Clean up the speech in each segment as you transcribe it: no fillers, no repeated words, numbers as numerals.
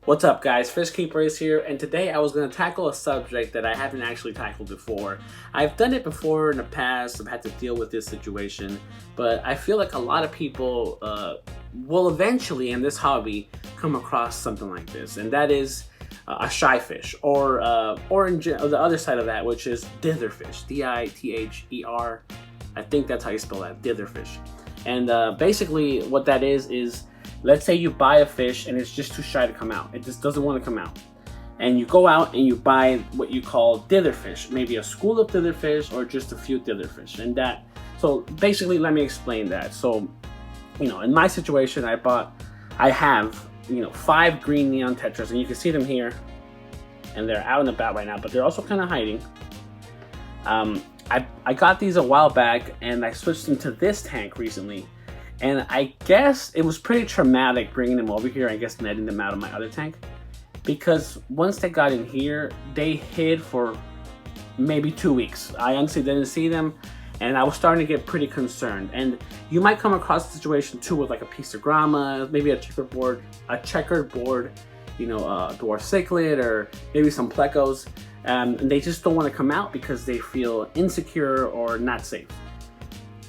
What's up guys, Fish Keeper is here, and today I was going to tackle a subject that I haven't actually tackled before. I've done it before in the past, I've had to deal with this situation, but I feel like a lot of people will eventually in this hobby come across something like this, and that is a shy fish, or the other side of that, which is ditherfish, D-I-T-H-E-R. I think that's how you spell that, ditherfish. And basically what that is let's say you buy a fish and it's just too shy to come out. It just doesn't want to come out. And you go out and you buy what you call ditherfish, maybe a school of ditherfish or just a few ditherfish. So basically, let me explain that. So, in my situation, I have 5 green neon tetras, and you can see them here, and they're out and about right now, but they're also kind of hiding. I got these a while back, and I switched them to this tank recently. And I guess it was pretty traumatic bringing them over here, I guess netting them out of my other tank. Because once they got in here, they hid for maybe 2 weeks. I honestly didn't see them, and I was starting to get pretty concerned. And you might come across a situation too with like a piece of grama, maybe a checkered board, a dwarf cichlid, or maybe some plecos. And they just don't want to come out because they feel insecure or not safe.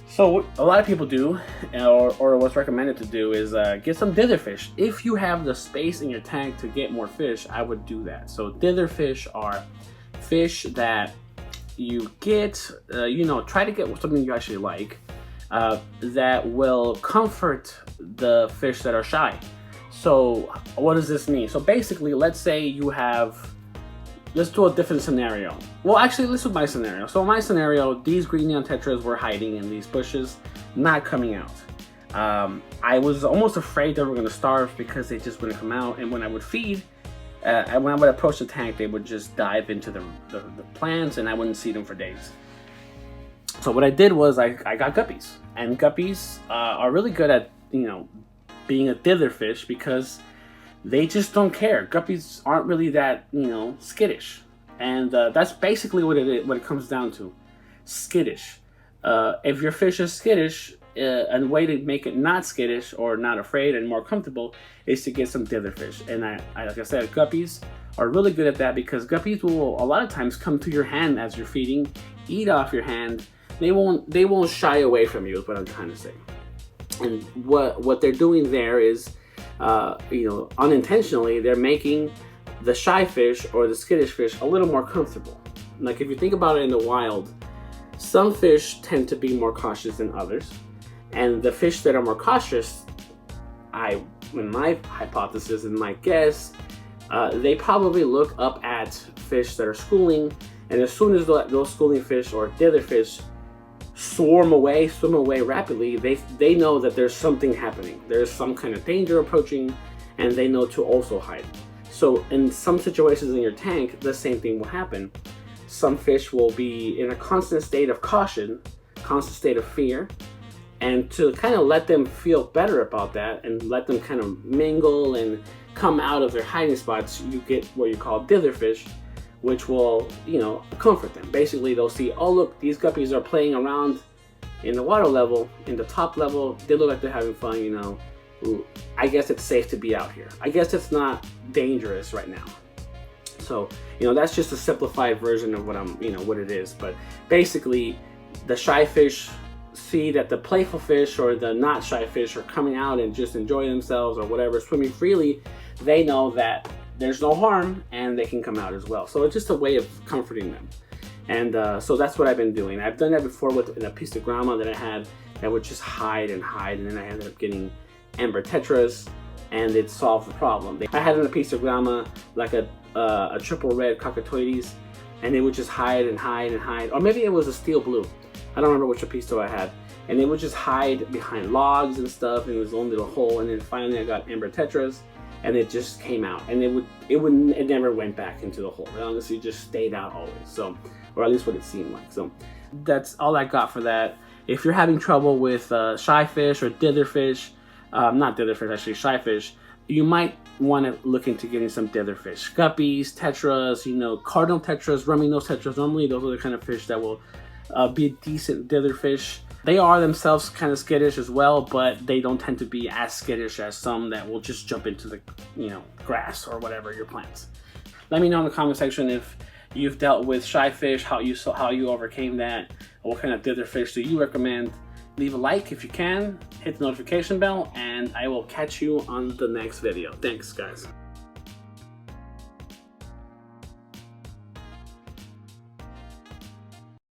So what a lot of people do, or what's recommended to do, is get some ditherfish. If you have the space in your tank to get more fish, I would do that. So ditherfish are fish that you get, try to get something you actually like, that will comfort the fish that are shy. So what does this mean? So basically, let's say you have, let's do a different scenario. Well, actually, let's do my scenario. So in my scenario, these green neon tetras were hiding in these bushes, not coming out. I was almost afraid they were going to starve because they just wouldn't come out. And when I would feed, and when I would approach the tank, they would just dive into the plants, and I wouldn't see them for days. So what I did was I got guppies, and guppies are really good at being a ditherfish because they just don't care. Guppies aren't really that, skittish. And that's basically what it comes down to. Skittish. If your fish is skittish, a way to make it not skittish or not afraid and more comfortable is to get some ditherfish. And like I said, guppies are really good at that because guppies will a lot of times come to your hand as you're feeding, eat off your hand. They won't shy away from you, is what I'm trying to say. And what they're doing there is, unintentionally, they're making the shy fish or the skittish fish a little more comfortable. Like if you think about it in the wild, some fish tend to be more cautious than others, and the fish that are more cautious, in my hypothesis and my guess, they probably look up at fish that are schooling, and as soon as those schooling fish or ditherfish swim away rapidly, they know that there's something happening. There's some kind of danger approaching, and they know to also hide. So in some situations in your tank, the same thing will happen. Some fish will be in a constant state of caution, constant state of fear, and to kind of let them feel better about that and let them kind of mingle and come out of their hiding spots, you get what you call ditherfish, which will, comfort them. Basically, they'll see, oh look, these guppies are playing around in the water level, in the top level, they look like they're having fun, Ooh, I guess it's safe to be out here. I guess it's not dangerous right now. So, that's just a simplified version of what it is. But basically, the shy fish see that the playful fish or the not shy fish are coming out and just enjoying themselves or whatever, swimming freely. They know that there's no harm and they can come out as well. So it's just a way of comforting them. And so that's what I've been doing. I've done that before with a piece of grama that I had that would just hide, and then I ended up getting amber tetras, and it solved the problem. I had in a piece of grama like a triple red cockatoides, and they would just hide and hide and hide. Or maybe it was a steel blue. I don't remember which apisto I had. And they would just hide behind logs and stuff in its own little hole. And then finally I got amber tetras, and it just came out. And it never went back into the hole. It honestly just stayed out always. So, or at least what it seemed like. So that's all I got for that. If you're having trouble with shy fish or ditherfish, not ditherfish, actually shy fish, you might want to look into getting some ditherfish. Guppies, tetras, cardinal tetras, rummy nose tetras. Normally those are the kind of fish that will be a decent ditherfish. They are themselves kind of skittish as well, but they don't tend to be as skittish as some that will just jump into the, you know, grass or whatever, your plants. Let me know in the comment section if you've dealt with shy fish, how you overcame that, or what kind of dither fish do you recommend. Leave a like if you can, hit the notification bell, and I will catch you on the next video. Thanks, guys.